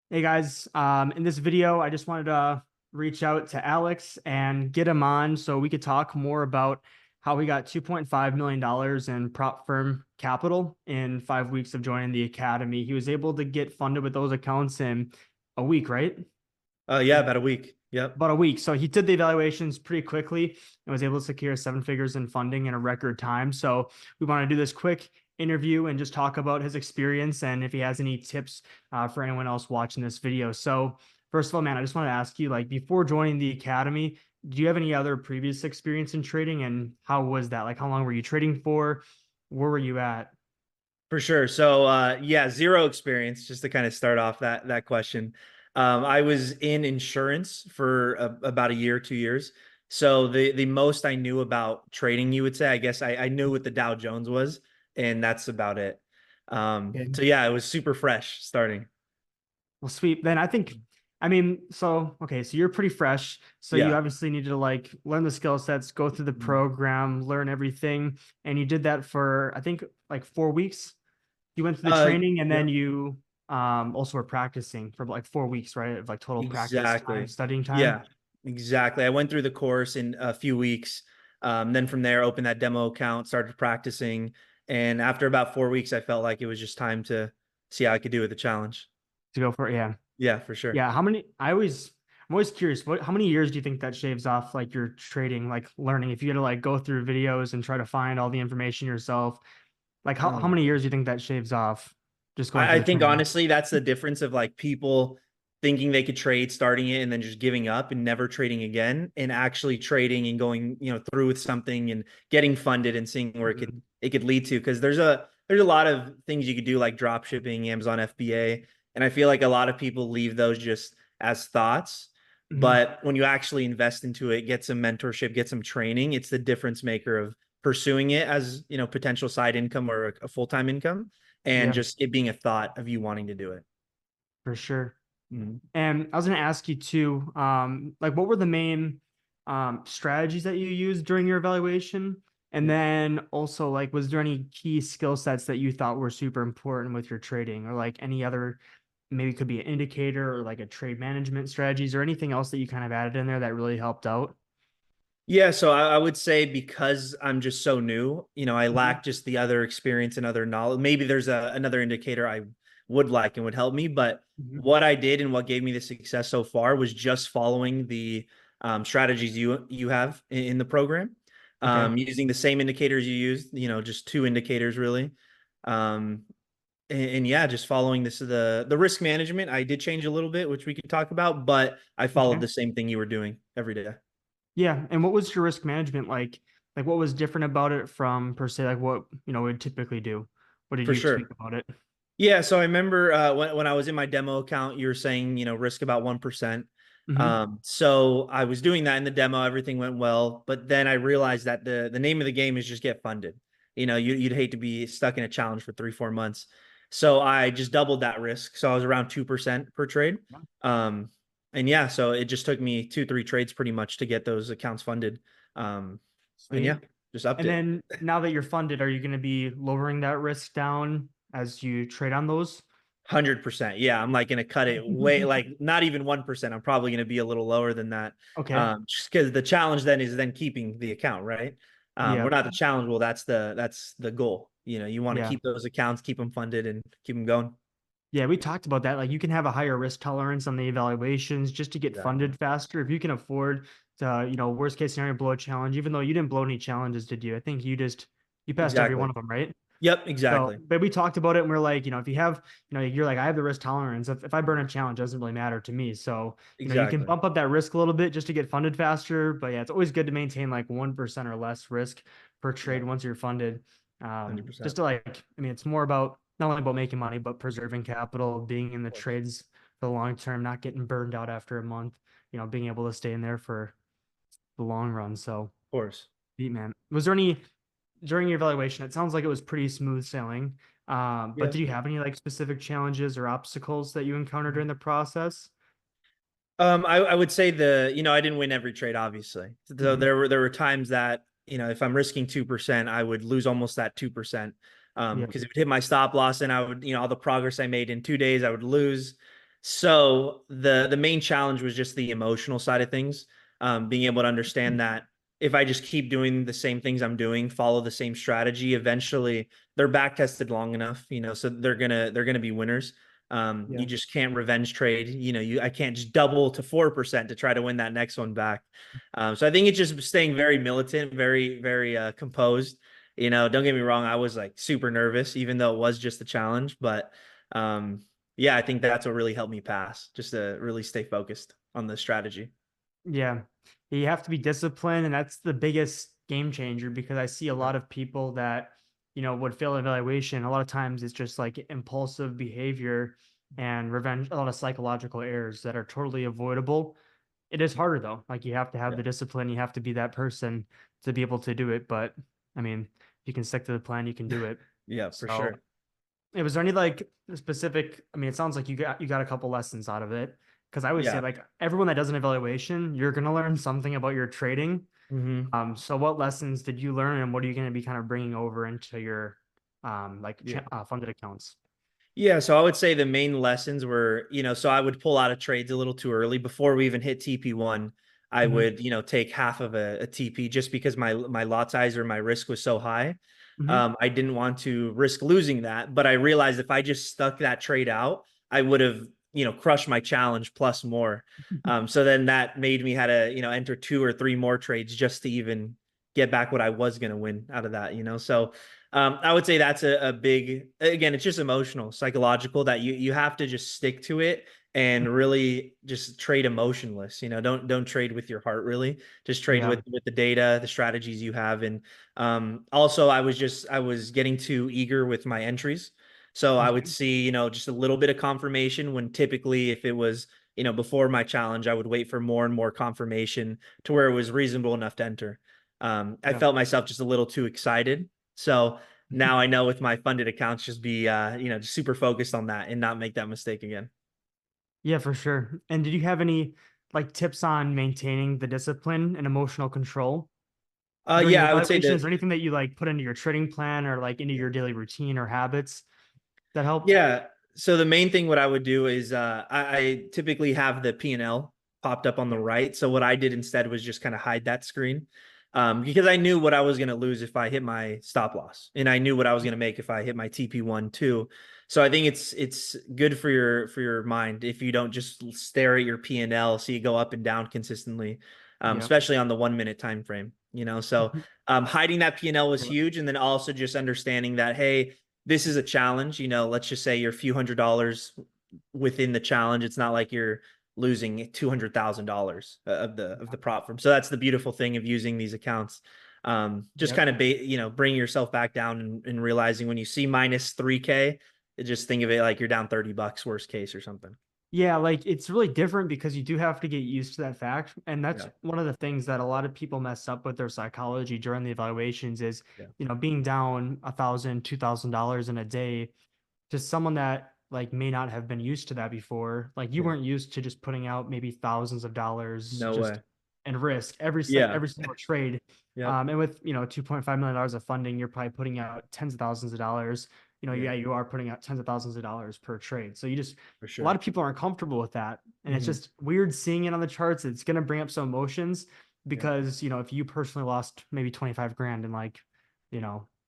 Hey guys, in this video, I just wanted to reach out to Alex and get him on so we could talk more about how he got $2.5 million in prop firm capital in 5 weeks of joining the academy. He was able to get funded with those accounts in a week, right? Yeah, about a week. Yep. About a week. So he did the evaluations pretty quickly and was able to secure seven figures in funding in a record time. So we want to do this quick interview and just talk about his experience and if he has any tips for anyone else watching this video. So first of all, man, I just want to ask you, like, before joining the academy, do you have any other previous experience in trading, and how was that? Like, how long were you trading for? Where were you at? For sure. So yeah, zero experience, just to kind of start off that question. I was in insurance for about a year, 2 years. So the most I knew about trading, you would say, I guess I knew what the Dow Jones was, and that's about it. Okay. So yeah, it was super fresh starting. Well, sweet. Then I think, I mean, so okay, so you're pretty fresh. So you Yeah. obviously needed to like learn the skill sets, go through the Mhm. program, learn everything. And you did that for I think like 4 weeks. You went through the Uh, training and then yep. you also were practicing for like 4 weeks, right? Of like total practice time, Exactly. studying time. Yeah, exactly. I went through the course in a few weeks. Then from there, opened that demo account, started practicing. And after about 4 weeks, I felt like it was just time to see how I could do with the challenge. To go for it. Yeah. Yeah, for sure. Yeah. I'm always curious, how many years do you think that shaves off like your trading, like learning? If you had to like go through videos and try to find all the information yourself, like how Um, many years do you think that shaves off just going I through the think training? honestly, that's the difference of like people thinking they could trade, starting it, and then just giving up and never trading again, and actually trading and going, through with something and getting funded and seeing where it could Mhm. it could lead to. Because there's a lot of things you could do like drop shipping, Amazon FBA, and I feel like a lot of people leave those just as thoughts. Mhm. But when you actually invest into it, get some mentorship, get some training, it's the difference maker of pursuing it as potential side income or a full-time income and Yeah, just it being a thought of you wanting to do it. for sure. Mhm. And I was going to ask you too, like what were the main strategies that you used during your evaluation? And Yeah. then also, like, was there any key skill sets that you thought were super important with your trading, or like any other, maybe it could be an indicator or like a trade management strategies or anything else that you kind of added in there that really helped out? Yeah, so I would say because I'm just so new, I Mhm. lack just the other experience and other knowledge. Maybe there's another indicator I would like and would help me, but Mhm. what I did and what gave me the success so far was just following the strategies you have in the program, Okay. using the same indicators you used, just two indicators really. Um, and yeah, just following this the risk management. I did change a little bit, which we could talk about, but I followed Okay. the same thing you were doing every day. Yeah. And what was your risk management like? Like, what was different about it from per se, like what, we'd typically do? What did For you tweak sure. about it? Yeah, so I remember when I was in my demo account, you were saying, risk about 1%. Hmm. So I was doing that in the demo, everything went well, but then I realized that the name of the game is just get funded. You'd hate to be stuck in a challenge for 3, 4 months. So I just doubled that risk. So I was around 2% per trade. Um, and yeah, so it just took me 2, 3 trades pretty much to get those accounts funded. Um, and yeah, Sweet. just upped And it. then now that you're funded, are you going to be lowering that risk down as you trade on those? 100%. Yeah, I'm like gonna cut it way like not even 1%. I'm probably gonna be a little lower than that. Okay. Just because the challenge then is then keeping the account, right? We're Yeah. not the challenge. Well, that's the goal. You want to Yeah. keep those accounts, keep them funded, and keep them going. Yeah. We talked about that. Like, you can have a higher risk tolerance on the evaluations just to get Exactly. funded faster. If you can afford to, worst case scenario, blow a challenge, even though you didn't blow any challenges, did you? I think you passed every one Exactly. of them, right? Yep. So, Exactly. but we talked about it and we're like, if you have, you're like, I have the risk tolerance. If I burn a challenge, it doesn't really matter to me. So, you can Exactly. bump up that risk a little bit just to get funded faster. But yeah, it's always good to maintain like 1% or less risk per trade Yep. once you're funded. Just 100%. to like, I mean, it's more about not only about making money, but preserving capital, being in Of the course. trades for the long term, not getting burned out after a month, being able to stay in there for the long run. So, Of course. beat man. Was there any during your evaluation, it sounds like it was pretty smooth sailing. But Yeah. did you have any like specific challenges or obstacles that you encountered during the process? I would say I didn't win every trade, obviously. So Hmm. there were times that, if I'm risking 2%, I would lose almost that 2%. Yeah. Because it would hit my stop loss and I would, all the progress I made in 2 days, I would lose. So the main challenge was just the emotional side of things, being able to understand that if I just keep doing the same things I'm doing, follow the same strategy, eventually they're back tested long enough, so they're gonna be winners. You Yeah. just can't revenge trade. I can't just double to 4% to try to win that next one back. So I think it's just staying very militant, very, very composed. Don't get me wrong, I was like super nervous, even though it was just a challenge, but um, yeah, I think that's what really helped me pass, just to really stay focused on the strategy. Yeah. You have to be disciplined, and that's the biggest game changer because I see a Yeah. lot of people that, would fail evaluation. A lot of times it's just like impulsive behavior and revenge, a lot of psychological errors that are totally avoidable. It is harder though. Like you have to have Yeah. the discipline, you have to be that person to be able to do it. But I mean, if you can stick to the plan, you can do it. Yeah, for So sure. it was there any like specific, I mean, it sounds like you got a couple lessons out of it. Because I would say Yeah. like everyone that does an evaluation, you're gonna learn something about your trading. Hmm. So what lessons did you learn, and what are you gonna be kind of bringing over into your Yeah. funded accounts? Yeah, so I would say the main lessons were, so I would pull out of trades a little too early before we even hit TP1. I Hmm. would, take half of a TP just because my lot size or my risk was so high. Hmm. I didn't want to risk losing that, but I realized if I just stuck that trade out, I would have, crushed my challenge plus more. So then that made me had to, enter two or three more trades just to even get back what I was going to win out of that. So I would say that's a big, again, it's just emotional, psychological that you have to just stick to it and really just trade emotionless. Don't trade with your heart really. Just trade Yeah. with the data, the strategies you have. And also I was getting too eager with my entries. So I would Mhm. see, just a little bit of confirmation when typically if it was, before my challenge, I would wait for more and more confirmation to where it was reasonable enough to enter. I Yeah. felt myself just a little too excited. So now I know with my funded accounts, just be just super focused on that and not make that mistake again. Yeah, for sure. And did you have any like tips on maintaining the discipline and emotional control during your Yeah, I would say evaluation? Is that. there anything that you like put into your trading plan or like into your daily routine or habits that helped? Yeah. So the main thing what I would do is I typically have the P&L popped up on the Yeah. right. So what I did instead was just kind of hide that screen, because I knew what I was going to lose if I hit my stop loss, and I knew what I was going to make if I hit my TP1 too. So I think it's good for your mind if you don't just stare at your P&L, see it go up and down consistently, Yeah. especially on the 1 minute time frame. So Mhm. hiding that P&L was Yeah. huge, and then also just understanding that hey, this is a challenge. Let's just say you're a few $100s within the challenge. It's not like you're losing $200,000 of the prop firm. So that's the beautiful thing of using these accounts. Just Yep. kind of bring yourself back down and realizing when you see minus 3K, just think of it like you're down $30 worst case or something. Yeah, like it's really different because you do have to get used to that fact. And that's Yeah. one of the things that a lot of people mess up with their psychology during the evaluations is, Yeah. being down $1,000, $2,000 in a day to someone that like may not have been used to that before. Like you Yeah. weren't used to just putting out maybe thousands of dollars No just way. and risk Yeah. every single trade. Yep. And with $2.5 million of funding, you're probably putting out tens of thousands of dollars. Yeah. Yeah, you are putting out tens of thousands of dollars per trade. So For a lot sure. of people aren't comfortable with that, and it's Hmm. just weird seeing it on the charts. It's going to bring up some emotions Yeah. because if you personally lost maybe 25 grand in like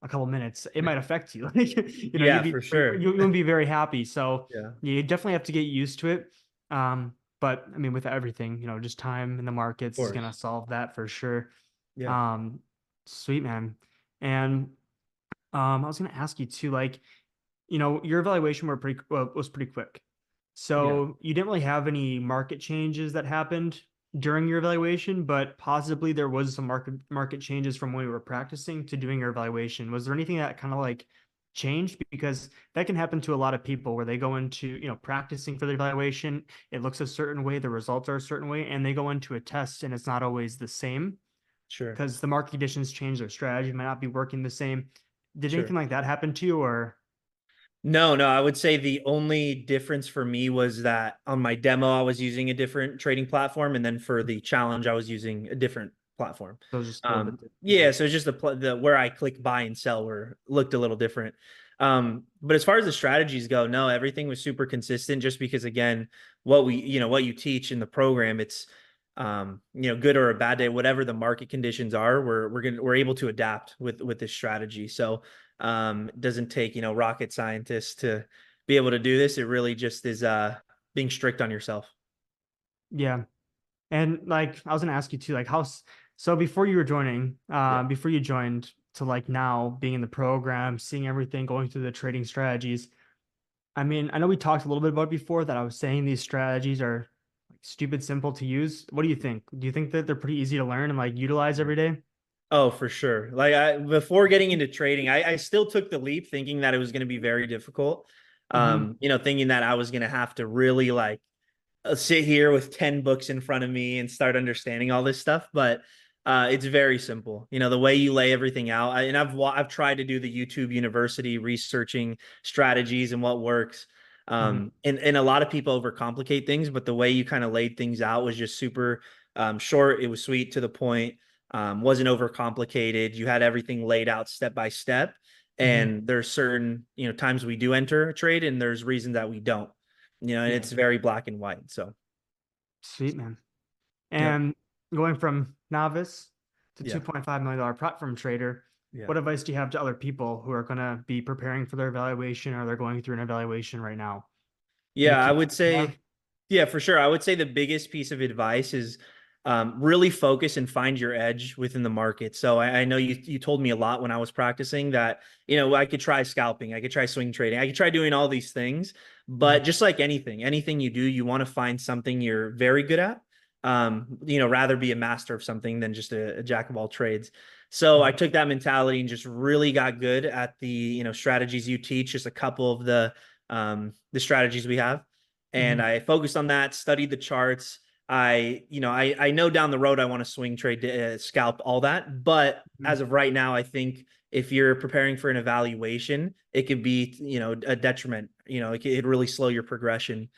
a couple minutes, it might affect you. Like, Yeah, you'd for be sure. you wouldn't be very happy. So Yeah. you definitely have to get used to it. But I mean, with everything, just time in the Of markets is gonna course. solve that for sure. Yeah. Um, Sweet man. And I was gonna ask you too, like, your evaluation was pretty quick. Yeah. So you didn't really have any market changes that happened during your evaluation, but possibly there was some market changes from when you were practicing to doing your evaluation. Was there anything that kind of like changed? Because that can happen to a lot of people where they go into, practicing for the evaluation, it looks a certain way, the results are a certain way, and they go into a test and it's not always the same Sure. because the market conditions change, their strategy might not be working the same. Did anything Sure. like that happen to you or No, no, I would say the only difference for me was that on my demo, I was using a different trading platform. And then for the challenge, I was using a different platform. those just a little bit? Yeah. Yeah, so it's just the where I click buy and sell were looked a little different. But as far as the strategies go, no, everything was super consistent just because again, what you teach in the program, it's good or a bad day, whatever the market conditions are, we're able to adapt with this strategy. So it doesn't take, rocket scientists to be able to do this. It really just is being strict on yourself. Yeah. And like I was gonna ask you too, like so before you were joining, Yeah. before you joined to like now being in the program, seeing everything, going through the trading strategies. I mean, I know we talked a little bit about it before that I was saying these strategies are like stupid simple to use. What do you think? Do you think that they're pretty easy to learn and like utilize every day? Oh, for sure. Like before getting into trading, I still took the leap thinking that it was going to be very difficult. Hmm. Thinking that I was going to have to really like sit here with 10 books in front of me and start understanding all this stuff, but it's very simple. The way you lay everything out. And I've tried to do the YouTube University researching strategies and what works. Hmm. And a lot of people overcomplicate things, but the way you kind of laid things out was just super short. It was sweet to the point. Wasn't overcomplicated. You had everything laid out step by step. Hmm. And there's certain, times we do enter a trade and there's reasons that we don't, and Yeah. it's very black and white. So, Sweet, man. yep. And going from novice to Yeah. $2.5 million platform trader, Yeah. what advice do you have to other people who are going to be preparing for their evaluation or they're going through an evaluation right now? Any Yeah, I tips would you have? say, yeah, for sure. I would say the biggest piece of advice is really focus and find your edge within the market. So I know you told me a lot when I was practicing that, I could try scalping, I could try swing trading, I could try doing all these things. Mhm. But just like anything you do, you want to find something you're very good at. Rather be a master of something than just a jack of all trades. So I Mhm. took that mentality and just really got good at the, strategies you teach, just a couple of the strategies we have. And Mhm. I focused on that, studied the charts. I know down the road I want to swing trade, scalp, all that. But Mhm. as of right now, I think if you're preparing for an evaluation, it could be, a detriment. It could really slow your progression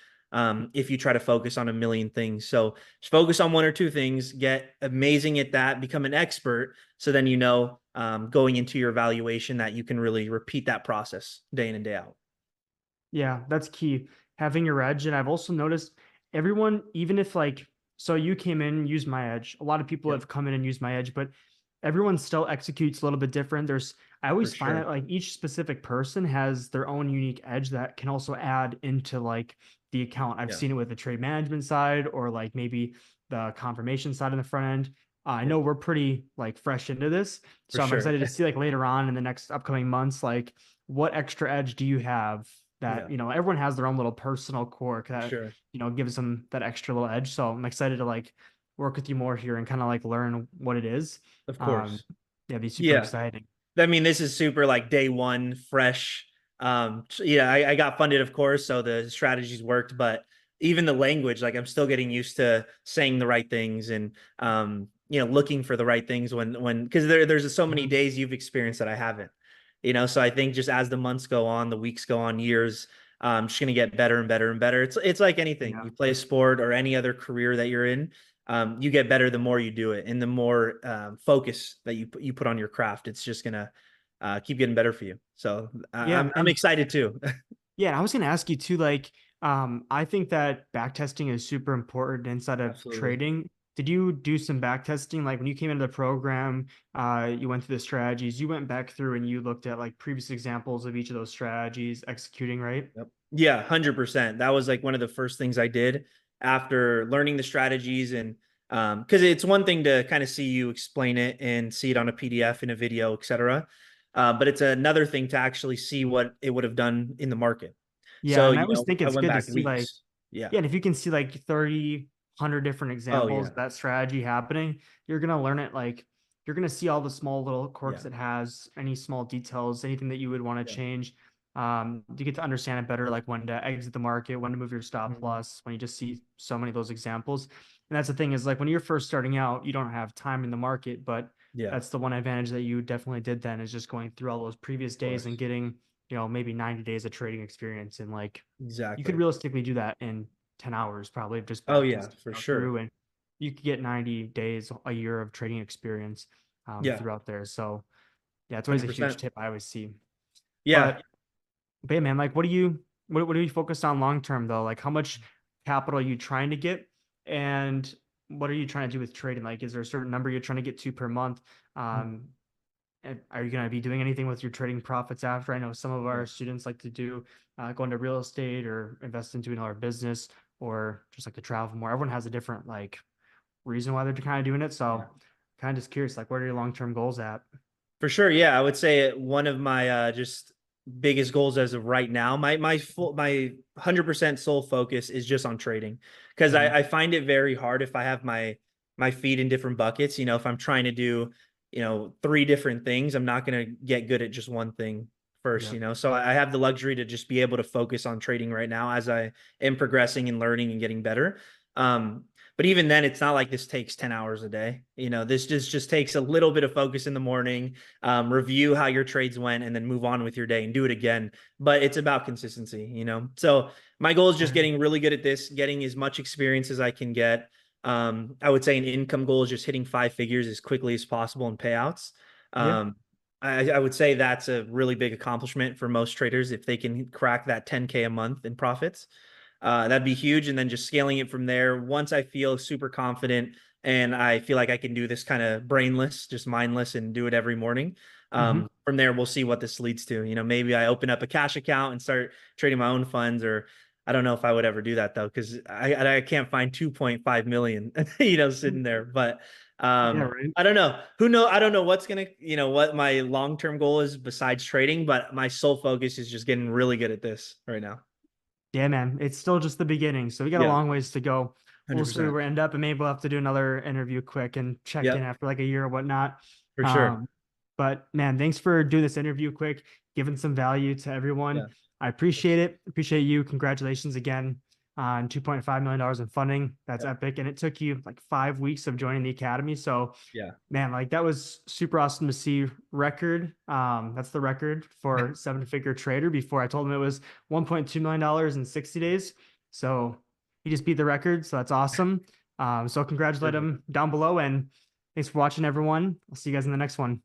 if you try to focus on a million things. So just focus on one or two things, get amazing at that, become an expert. So then, going into your evaluation that you can really repeat that process day in and day out. Yeah, that's key. Having your edge. And I've also noticed everyone, even if like, so you came in and used my edge. A lot of people Yep, have come in and used my edge, but everyone still executes a little bit different. I for always find that sure. like each specific person has their own unique edge that can also add into like the account. I've Yeah. seen it with the trade management side or like maybe the confirmation side on the front end. I Yep, know we're pretty like fresh into this, for so I'm sure. excited to see like later on in the next upcoming months, like what extra edge do you have that, Yeah, everyone has their own little personal quirk for that, sure. gives them that extra little edge. So I'm excited to like work with you more here and kind of like learn what it is. Of Um, course. yeah, it'd be super Yeah. exciting. I mean, this is super like day one, fresh. Yeah, I got funded, of course, so the strategies worked, but even the language, like I'm still getting used to saying the right things and looking for the right things when because there's so many Mhm. days you've experienced that I haven't. So I think just as the months go on, the weeks go on, years, just gonna get better and better and better. It's like anything. Yeah. You play a sport or any other career that you're in, you get better the more you do it, and the more focus that you put on your craft. It's just gonna keep getting better for you. So Yeah. I'm And excited too. yeah, and I was gonna ask you too, like, I think that back testing is super important inside of Absolutely. trading. Did you do some back testing? Like when you came into the program, you went through the strategies, you went back through and you looked at like previous examples of each of those strategies executing, right? Yep. Yeah, 100%. That was like one of the first things I did after learning the strategies and because it's one thing to kind of see you explain it and see it on a PDF in a video, etc. But it's another thing to actually see what it would have done in the market. Yeah, So, and I always think I it's went good to back see like, weeks. Yeah. yeah, and if you can see like 30, 100 different Oh examples yeah. of that strategy happening, you're gonna learn it like you're gonna see all the small little quirks Yeah. it has, any small details, anything that you would want to Yeah. change. You get to understand it better, like when to exit the market, when to move your stop Mhm. loss, when you just see so many of those examples. And that's the thing is like when you're first starting out, you don't have time in the market, but Yeah. that's the one advantage that you definitely did then is just going through all those previous Of days and course. getting maybe 90 days of trading experience. And like, you could Exactly. realistically do that in 10 hours, probably just Oh back yeah, testing for through. sure. And you could get 90 days, a year of trading experience Yeah, throughout there. So yeah, it's always a huge 100%. tip I always see. Yeah. But But yeah, man, like what are you focused on long term though? Like how much capital are you trying to get, and what are you trying to do with trading? Like, is there a certain number you're trying to get to per month? Um, and are you going to be doing anything with your trading profits after? I know some of Yeah. our students like to do go into real estate or invest into another business or just like to travel more. Everyone has a different like reason why they're kind of doing it. Yeah. So kind of just curious, like, what are your long-term goals at? For sure, yeah. I would say one of my just biggest goals as of right now, my 100% sole focus is just on trading because Mhm. I find it very hard if I have my feet in different buckets. You know, if I'm trying to do, three different things, I'm not gonna get good at just one thing first, Yeah. So I have the luxury to just be able to focus on trading right now as I am progressing and learning and getting better. Um, but even then, it's not like this takes 10 hours a day. This just takes a little bit of focus in the morning, review how your trades went, and then move on with your day and do it again. But it's about consistency. So my goal is just Yeah. getting really good at this, getting as much experience as I can get. I would say an income goal is just hitting 5 figures as quickly as possible in payouts. Yeah. Um, I would say that's a really big accomplishment for most traders if they can crack that 10K a month in profits. That'd be huge. And then just scaling it from there. Once I feel super confident and I feel like I can do this kind of brainless, just mindless, and do it every morning. Hmm. From there, we'll see what this leads to. Maybe I open up a cash account and start trading my own funds, or I don't know if I would ever do that though, because I can't find 2.5 million, sitting there. But Yeah. Right. I don't know. Who know? I don't know what's gonna, what my long term goal is besides trading, but my sole focus is just getting really good at this right now. Yeah, man. It's still just the beginning. So we got a Yeah, long ways to go. We'll see where 100%. we end up, and maybe we'll have to do another interview quick and check in Yep, after like a year or whatnot. for sure. Um, but man, thanks for doing this interview quick, giving some value to Yeah. everyone. I appreciate it. Appreciate you. Congratulations again on $2.5 million in funding. That's Yep. epic. And it took you like 5 weeks of joining the academy. So Yeah. man, like that was super awesome to see. Record. That's the record for seven-figure trader. Before I told him it was $1.2 million in 60 days. So he just beat the record. So that's awesome. So congratulate Perfect. him down below, and thanks for watching, everyone. I'll see you guys in the next one.